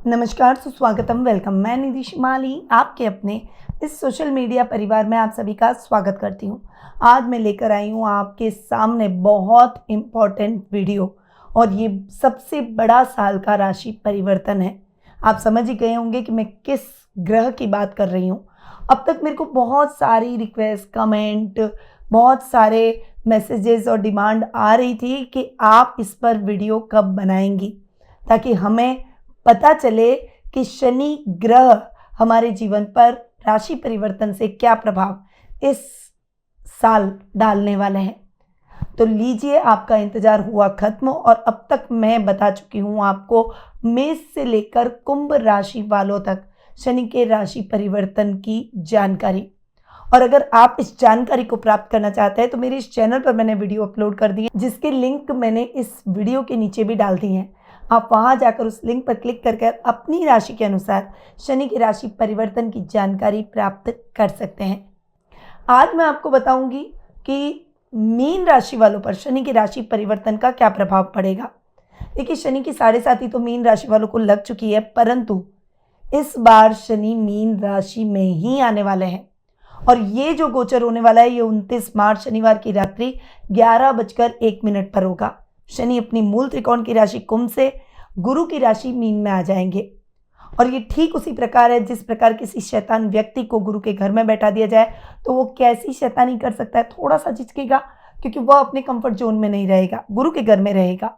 नमस्कार, सुस्वागतम, वेलकम। मैं निधि शिमाली आपके अपने इस सोशल मीडिया परिवार में आप सभी का स्वागत करती हूँ। आज मैं लेकर आई हूँ आपके सामने बहुत इम्पॉर्टेंट वीडियो और ये सबसे बड़ा साल का राशि परिवर्तन है। आप समझ ही गए होंगे कि मैं किस ग्रह की बात कर रही हूँ। अब तक मेरे को बहुत सारी रिक्वेस्ट, कमेंट, बहुत सारे मैसेजेस और डिमांड आ रही थी कि आप इस पर वीडियो कब बनाएंगी, ताकि हमें पता चले कि शनि ग्रह हमारे जीवन पर राशि परिवर्तन से क्या प्रभाव इस साल डालने वाले हैं। तो लीजिए, आपका इंतजार हुआ खत्म और अब तक मैं बता चुकी हूँ आपको मेष से लेकर कुंभ राशि वालों तक शनि के राशि परिवर्तन की जानकारी। और अगर आप इस जानकारी को प्राप्त करना चाहते हैं तो मेरे इस चैनल पर मैंने वीडियो अपलोड कर दी है, जिसके लिंक मैंने इस वीडियो के नीचे भी डाल दी हैं। आप वहां जाकर उस लिंक पर क्लिक करके अपनी राशि के अनुसार शनि की राशि परिवर्तन की जानकारी प्राप्त कर सकते हैं। आज मैं आपको बताऊंगी कि मीन राशि वालों पर शनि की राशि परिवर्तन का क्या प्रभाव पड़ेगा। देखिए, शनि की 7.5 तो मीन राशि वालों को लग चुकी है, परंतु इस बार शनि मीन राशि में ही आने वाले हैं और ये जो गोचर होने वाला है ये 29 मार्च शनिवार की रात्रि 11:01 पर होगा। शनि अपनी मूल त्रिकोण की राशि कुंभ से गुरु की राशि मीन में आ जाएंगे और ये ठीक उसी प्रकार है जिस प्रकार किसी शैतान व्यक्ति को गुरु के घर में बैठा दिया जाए तो वो कैसी शैतानी कर सकता है, थोड़ा सा झिझकेगा क्योंकि वह अपने कंफर्ट जोन में नहीं रहेगा, गुरु के घर में रहेगा।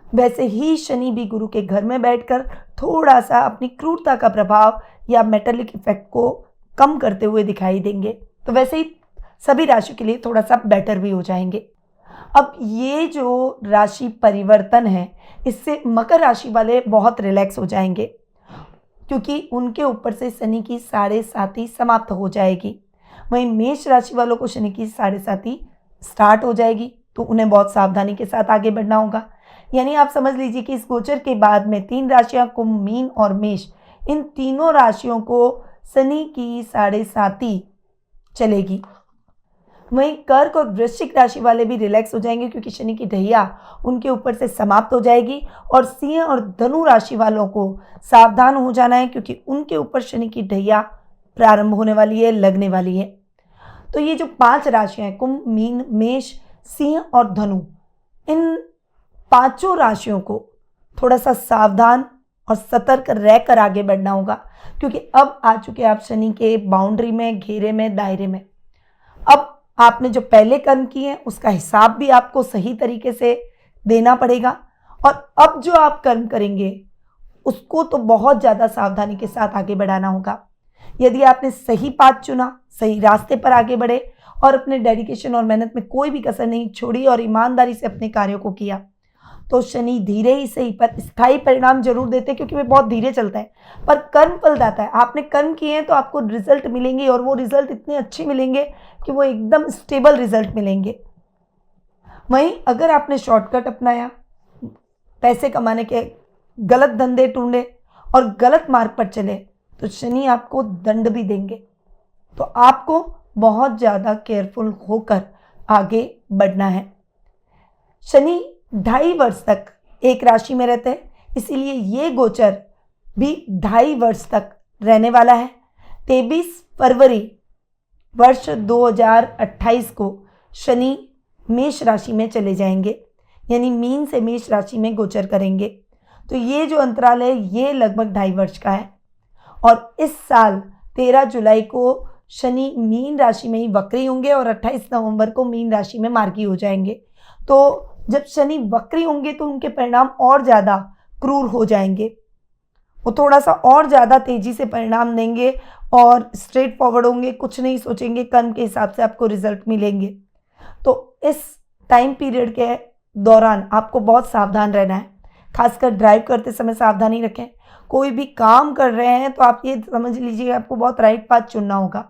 वैसे ही शनि भी गुरु के घर में बैठकर थोड़ा सा अपनी क्रूरता का प्रभाव या मेटालिक इफेक्ट को कम करते हुए दिखाई देंगे। तो वैसे ही सभी राशि के लिए थोड़ा सा बेटर भी हो जाएंगे। अब ये जो राशि परिवर्तन है इससे मकर राशि वाले बहुत रिलैक्स हो जाएंगे क्योंकि उनके ऊपर से शनि की 7.5 समाप्त हो जाएगी। वहीं मेष राशि वालों को शनि की 7.5 स्टार्ट हो जाएगी तो उन्हें बहुत सावधानी के साथ आगे बढ़ना होगा। यानी आप समझ लीजिए कि इस गोचर के बाद में 3 राशियां कुंभ, मीन और मेष, इन तीनों राशियों को शनि की 7.5 चलेगी। वहीं कर्क और वृश्चिक राशि वाले भी रिलैक्स हो जाएंगे क्योंकि शनि की ढैया उनके ऊपर से समाप्त हो जाएगी। और सिंह और धनु राशि वालों को सावधान हो जाना है क्योंकि उनके ऊपर शनि की ढैया प्रारंभ होने वाली है, लगने वाली है। तो ये जो 5 राशियां हैं, कुंभ, मीन, मेष, सिंह और धनु, इन 5 राशियों को थोड़ा सा सावधान और सतर्क रहकर आगे बढ़ना होगा क्योंकि अब आ चुके आप शनि के बाउंड्री में, घेरे में, दायरे में। अब आपने जो पहले कर्म किए हैं उसका हिसाब भी आपको सही तरीके से देना पड़ेगा और अब जो आप कर्म करेंगे उसको तो बहुत ज़्यादा सावधानी के साथ आगे बढ़ाना होगा। यदि आपने सही पाथ चुना, सही रास्ते पर आगे बढ़े और अपने डेडिकेशन और मेहनत में कोई भी कसर नहीं छोड़ी और ईमानदारी से अपने कार्यों को किया तो शनि धीरे ही सही पर स्थायी परिणाम जरूर देते हैं क्योंकि वे बहुत धीरे चलता है, पर कर्म फलदाता है। आपने कर्म किए हैं तो आपको रिजल्ट मिलेंगे और वो रिजल्ट इतने अच्छे मिलेंगे कि वो एकदम स्टेबल रिजल्ट मिलेंगे। वहीं अगर आपने शॉर्टकट अपनाया, पैसे कमाने के गलत धंधे ढूंढे और गलत मार्ग पर चले तो शनि आपको दंड भी देंगे। तो आपको बहुत ज़्यादा केयरफुल होकर आगे बढ़ना है। शनि 2.5 वर्ष तक एक राशि में रहते हैं, इसीलिए ये गोचर भी 2.5 वर्ष तक रहने वाला है। 23 फरवरी वर्ष 2028 को शनि मेष राशि में चले जाएंगे, यानी मीन से मेष राशि में गोचर करेंगे। तो ये जो अंतराल है ये लगभग 2.5 वर्ष का है और इस साल 13 जुलाई को शनि मीन राशि में ही वक्री होंगे और 28 नवंबर को मीन राशि में मार्गी हो जाएंगे। तो जब शनि वक्री होंगे तो उनके परिणाम और ज़्यादा क्रूर हो जाएंगे, वो थोड़ा सा और ज़्यादा तेज़ी से परिणाम देंगे और स्ट्रेट फॉरवर्ड होंगे, कुछ नहीं सोचेंगे, कर्म के हिसाब से आपको रिजल्ट मिलेंगे। तो इस टाइम पीरियड के दौरान आपको बहुत सावधान रहना है, खासकर ड्राइव करते समय सावधानी रखें। कोई भी काम कर रहे हैं तो आप ये समझ लीजिए आपको बहुत राइट पाथ चुनना होगा।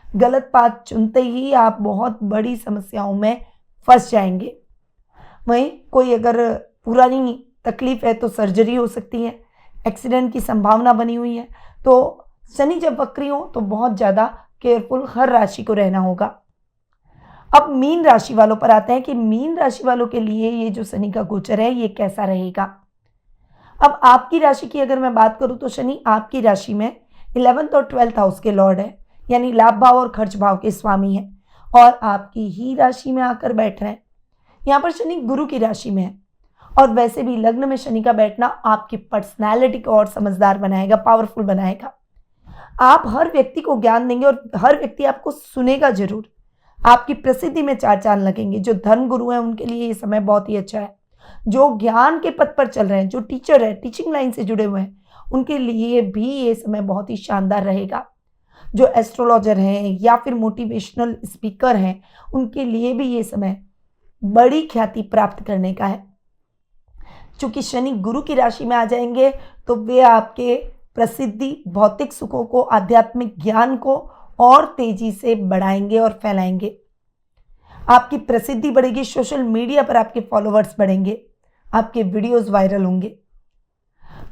गलत पाथ चुनते ही आप बहुत बड़ी समस्याओं में फंस जाएंगे। वहीं कोई अगर पुरानी तकलीफ है तो सर्जरी हो सकती है, एक्सीडेंट की संभावना बनी हुई है। तो शनि जब वक्री हो तो बहुत ज़्यादा केयरफुल हर राशि को रहना होगा। अब मीन राशि वालों पर आते हैं कि मीन राशि वालों के लिए ये जो शनि का गोचर है ये कैसा रहेगा। अब आपकी राशि की अगर मैं बात करूं तो शनि आपकी राशि में 11th और 12th हाउस के लॉर्ड है, यानी लाभ भाव और खर्च भाव के स्वामी है और आपकी ही राशि में आकर बैठ रहे हैं। यहाँ पर शनि गुरु की राशि में है और वैसे भी लग्न में शनि का बैठना आपकी पर्सनैलिटी को और समझदार बनाएगा, पावरफुल बनाएगा। आप हर व्यक्ति को ज्ञान देंगे और हर व्यक्ति आपको सुनेगा जरूर। आपकी प्रसिद्धि में चार चांद लगेंगे। जो धर्म गुरु हैं उनके लिए ये समय बहुत ही अच्छा है। जो ज्ञान के पथ पर चल रहे हैं, जो टीचर है, टीचिंग लाइन से जुड़े हुए हैं, उनके लिए भी ये समय बहुत ही शानदार रहेगा। जो एस्ट्रोलॉजर हैं या फिर मोटिवेशनल स्पीकर हैं, उनके लिए भी ये समय बड़ी ख्याति प्राप्त करने का है। चूंकि शनि गुरु की राशि में आ जाएंगे तो वे आपके प्रसिद्धि, भौतिक सुखों को, आध्यात्मिक ज्ञान को और तेजी से बढ़ाएंगे और फैलाएंगे। आपकी प्रसिद्धि बढ़ेगी, सोशल मीडिया पर आपके फॉलोवर्स बढ़ेंगे, आपके वीडियोस वायरल होंगे।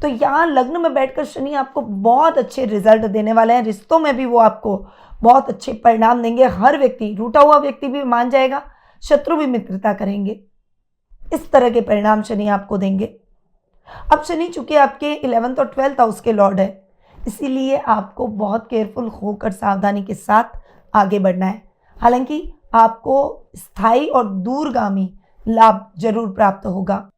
तो यहाँ लग्न में बैठकर शनि आपको बहुत अच्छे रिजल्ट देने वाले हैं। रिश्तों में भी वो आपको बहुत अच्छे परिणाम देंगे। हर व्यक्ति, रूठा हुआ व्यक्ति भी मान जाएगा, शत्रु भी मित्रता करेंगे। इस तरह के परिणाम शनि आपको देंगे। अब शनि चूंकि आपके 11th और 12th हाउस के लॉर्ड है, इसीलिए आपको बहुत केयरफुल होकर सावधानी के साथ आगे बढ़ना है। हालांकि आपको स्थायी और दूरगामी लाभ जरूर प्राप्त होगा।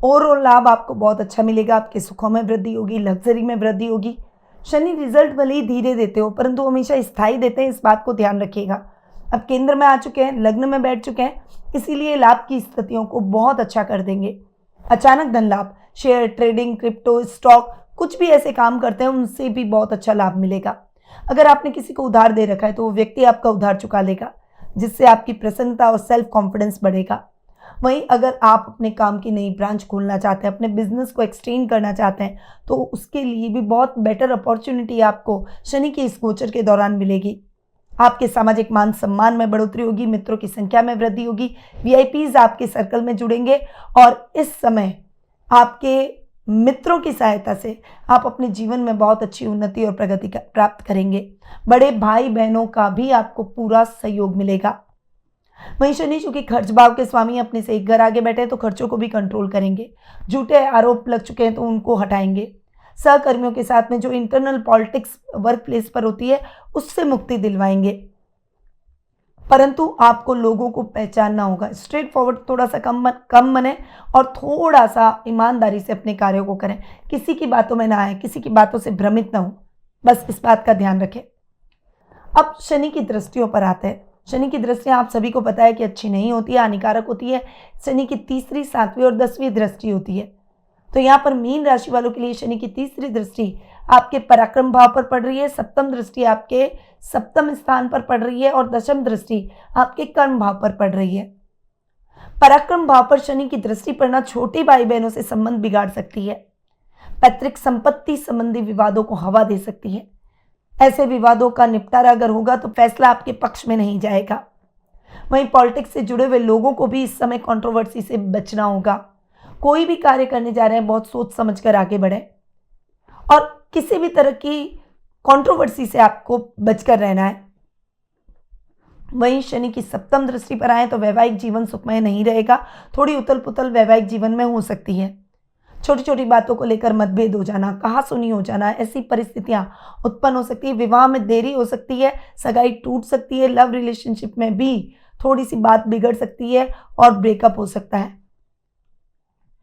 ओवरऑल लाभ आपको बहुत अच्छा मिलेगा। आपके सुखों में वृद्धि होगी, लग्जरी में वृद्धि होगी। शनि रिजल्ट भले ही धीरे देते हो परंतु हमेशा स्थायी देते हैं, इस बात को ध्यान रखिएगा। अब केंद्र में आ चुके हैं, लग्न में बैठ चुके हैं, इसीलिए लाभ की स्थितियों को बहुत अच्छा कर देंगे। अचानक धन लाभ, शेयर ट्रेडिंग, क्रिप्टो, स्टॉक, कुछ भी ऐसे काम करते हैं उनसे भी बहुत अच्छा लाभ मिलेगा। अगर आपने किसी को उधार दे रखा है तो वो व्यक्ति आपका उधार चुका लेगा, जिससे आपकी प्रसन्नता और सेल्फ कॉन्फिडेंस बढ़ेगा। वहीं अगर आप अपने काम की नई ब्रांच खोलना चाहते हैं, अपने बिजनेस को एक्सटेंड करना चाहते हैं, तो उसके लिए भी बहुत बेटर अपॉर्चुनिटी आपको शनि के इस गोचर के दौरान मिलेगी। आपके सामाजिक मान सम्मान में बढ़ोतरी होगी, मित्रों की संख्या में वृद्धि होगी, वीआईपीज आपके सर्कल में जुड़ेंगे और इस समय आपके मित्रों की सहायता से आप अपने जीवन में बहुत अच्छी उन्नति और प्रगति प्राप्त करेंगे। बड़े भाई बहनों का भी आपको पूरा सहयोग मिलेगा। वहीं शनि चूंकि खर्च भाव के स्वामी अपने से एक घर आगे बैठे हैं तो खर्चों को भी कंट्रोल करेंगे। झूठे आरोप लग चुके हैं तो उनको हटाएंगे। सहकर्मियों के साथ में जो इंटरनल पॉलिटिक्स वर्क प्लेस पर होती है उससे मुक्ति दिलवाएंगे। परंतु आपको लोगों को पहचानना होगा। स्ट्रेट फॉरवर्ड थोड़ा सा कम बने और थोड़ा सा ईमानदारी से अपने कार्यों को करें। किसी की बातों में ना आए, किसी की बातों से भ्रमित ना हो, बस इस बात का ध्यान रखें। अब शनि की दृष्टियों पर आते हैं। शनि की दृष्टियां आप सभी को पता है कि अच्छी नहीं होती है, हानिकारक होती है। शनि की तीसरी, 7वीं और 10वीं दृष्टि होती है। तो यहाँ पर मीन राशि वालों के लिए शनि की तीसरी दृष्टि आपके पराक्रम भाव पर पड़ रही है, सप्तम दृष्टि आपके सप्तम स्थान पर पड़ रही है और दशम दृष्टि आपके कर्म भाव पर पड़ रही है। पराक्रम भाव पर शनि की दृष्टि पड़ना छोटे भाई बहनों से संबंध बिगाड़ सकती है। पैतृक संपत्ति संबंधी विवादों को हवा दे सकती है। ऐसे विवादों का निपटारा अगर होगा तो फैसला आपके पक्ष में नहीं जाएगा। वहीं पॉलिटिक्स से जुड़े हुए लोगों को भी इस समय कंट्रोवर्सी से बचना होगा। कोई भी कार्य करने जा रहे हैं बहुत सोच समझ कर आगे बढ़े और किसी भी तरह की कंट्रोवर्सी से आपको बचकर रहना है। वहीं शनि की सप्तम दृष्टि पर आए तो वैवाहिक जीवन सुखमय नहीं रहेगा। थोड़ी उथल पुथल वैवाहिक जीवन में हो सकती है। छोटी छोटी बातों को लेकर मतभेद हो जाना, कहासुनी हो जाना, ऐसी परिस्थितियां उत्पन्न हो सकती है। विवाह में देरी हो सकती है, सगाई टूट सकती है, लव रिलेशनशिप में भी थोड़ी सी बात बिगड़ सकती है और ब्रेकअप हो सकता है,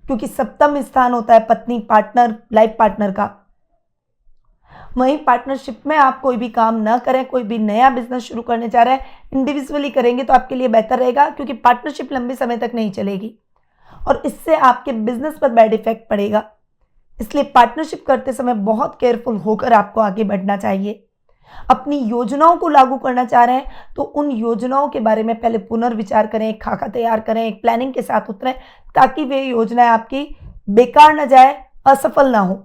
क्योंकि सप्तम स्थान होता है पत्नी, पार्टनर, लाइफ पार्टनर का। वहीं पार्टनरशिप में आप कोई भी काम ना करें, कोई भी नया बिजनेस शुरू करने जा रहे हैं, इंडिविजुअली करेंगे तो आपके लिए बेहतर रहेगा, क्योंकि पार्टनरशिप लंबे समय तक नहीं चलेगी और इससे आपके बिजनेस पर बैड इफेक्ट पड़ेगा। इसलिए पार्टनरशिप करते समय बहुत केयरफुल होकर आपको आगे बढ़ना चाहिए। अपनी योजनाओं को लागू करना चाह रहे हैं तो उन योजनाओं के बारे में पहले पुनर्विचार करें, एक खाका तैयार करें, एक प्लानिंग के साथ उतरें, ताकि वे योजनाएं आपकी बेकार न जाए, असफल ना हो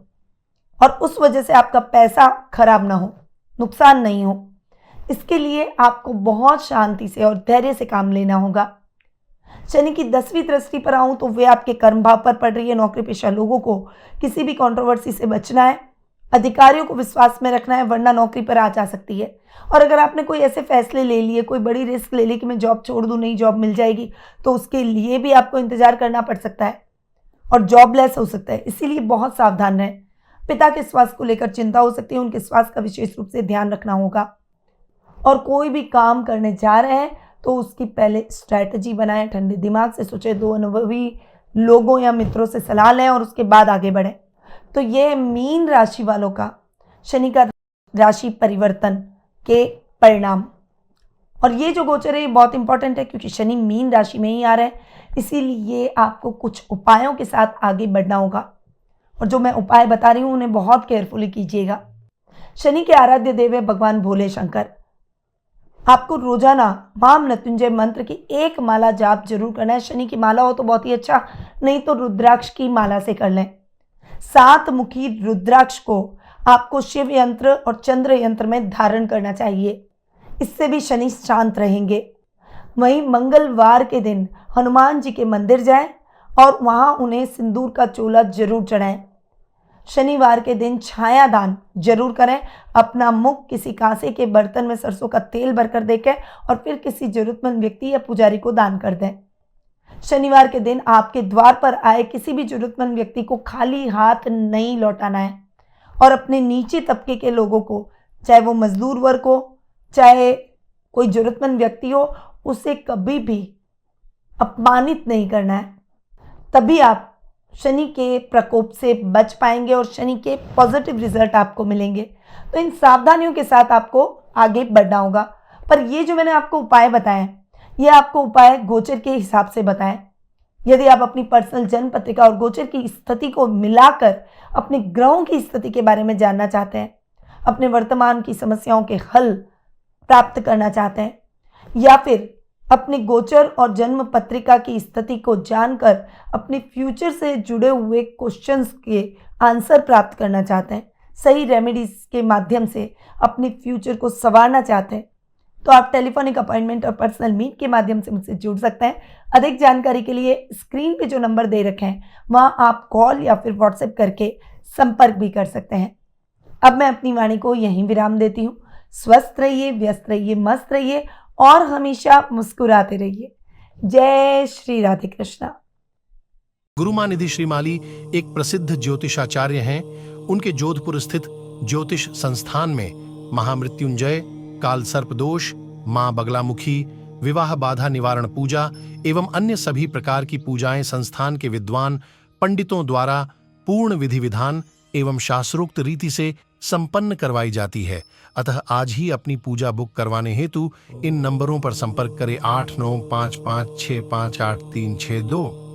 और उस वजह से आपका पैसा खराब ना हो, नुकसान नहीं हो। इसके लिए आपको बहुत शांति से और धैर्य से काम लेना होगा। शनि की 10वीं दृष्टि पर आऊं तो वे आपके कर्म भाव पर पड़ रही है। नौकरी पेशा लोगों को किसी भी कंट्रोवर्सी से बचना है, अधिकारियों को विश्वास में रखना है, वरना नौकरी पर आ जा सकती है। और अगर आपने कोई ऐसे फैसले ले लिए, कोई बड़ी रिस्क ले ली कि मैं जॉब छोड़ दूं, नई जॉब मिल जाएगी, तो उसके लिए भी आपको इंतजार करना पड़ सकता है। और जॉबलेस हो सकता है, इसीलिए बहुत सावधान रहें। पिता के स्वास्थ्य को लेकर चिंता हो सकती है, उनके स्वास्थ्य का विशेष रूप से ध्यान रखना होगा। और कोई भी काम करने जा रहे हैं तो उसकी पहले स्ट्रैटेजी बनाएं, ठंडे दिमाग से सोचें, 2 अनुभवी लोगों या मित्रों से सलाह लें और उसके बाद आगे बढ़ें। तो ये मीन राशि वालों का शनि का राशि परिवर्तन के परिणाम। और ये जो गोचर है ये बहुत इंपॉर्टेंट है, क्योंकि शनि मीन राशि में ही आ रहा है, इसीलिए आपको कुछ उपायों के साथ आगे बढ़ना होगा। और जो मैं उपाय बता रही हूँ उन्हें बहुत केयरफुली कीजिएगा। शनि के आराध्य देव है भगवान भोले शंकर। आपको रोजाना मां मृत्युंजय मंत्र की 1 माला जाप जरूर करना है। शनि की माला हो तो बहुत ही अच्छा, नहीं तो रुद्राक्ष की माला से कर लें। 7 मुखी रुद्राक्ष को आपको शिव यंत्र और चंद्र यंत्र में धारण करना चाहिए, इससे भी शनि शांत रहेंगे। वहीं मंगलवार के दिन हनुमान जी के मंदिर जाएं और वहां उन्हें सिंदूर का चोला जरूर चढ़ाएं। शनिवार के दिन छाया दान जरूर करें। अपना मुख किसी कांसे के बर्तन में सरसों का तेल भरकर देखें और फिर किसी जरूरतमंद व्यक्ति या पुजारी को दान कर दें। शनिवार के दिन आपके द्वार पर आए किसी भी जरूरतमंद व्यक्ति को खाली हाथ नहीं लौटाना है। और अपने नीचे तबके के लोगों को, चाहे वो मजदूर वर्ग हो, चाहे कोई जरूरतमंद व्यक्ति हो, उसे कभी भी अपमानित नहीं करना है। तभी आप शनि के प्रकोप से बच पाएंगे और शनि के पॉजिटिव रिजल्ट आपको मिलेंगे। तो इन सावधानियों के साथ आपको आगे बढ़ना होगा। पर ये जो मैंने आपको उपाय बताए हैं, ये आपको उपाय गोचर के हिसाब से बताएं। यदि आप अपनी पर्सनल जन्म पत्रिका और गोचर की स्थिति को मिलाकर अपने ग्रहों की स्थिति के बारे में जानना चाहते हैं, अपने वर्तमान की समस्याओं के हल प्राप्त करना चाहते हैं, या फिर अपने गोचर और जन्म पत्रिका की स्थिति को जानकर अपने फ्यूचर से जुड़े हुए क्वेश्चंस के आंसर प्राप्त करना चाहते हैं, सही रेमेडीज के माध्यम से अपने फ्यूचर को संवारना चाहते हैं, तो आप टेलीफोनिक अपॉइंटमेंट और पर्सनल मीट के माध्यम से मुझसे जुड़ सकते हैं। अधिक जानकारी के लिए स्क्रीन पे जो नंबर दे रखे हैं वहाँ आप कॉल या फिर व्हाट्सएप करके संपर्क भी कर सकते हैं। अब मैं अपनी वाणी को यहीं विराम देती हूँ। स्वस्थ रहिए, व्यस्त रहिए, मस्त रहिए और हमेशा मुस्कुराते रहिए। जय श्री राधे कृष्णा। गुरुमां निधि श्रीमाली एक प्रसिद्ध ज्योतिषाचार्य हैं। उनके जोधपुर स्थित ज्योतिष संस्थान में महामृत्युंजय, काल सर्प दोष, मां बगलामुखी, विवाह बाधा निवारण पूजा एवं अन्य सभी प्रकार की पूजाएं संस्थान के विद्वान पंडितों द्वारा पूर्ण विधि विधान एवं शास्त्रोक्त रीति से संपन्न करवाई जाती है। अतः आज ही अपनी पूजा बुक करवाने हेतु इन नंबरों पर संपर्क करें 8955658362।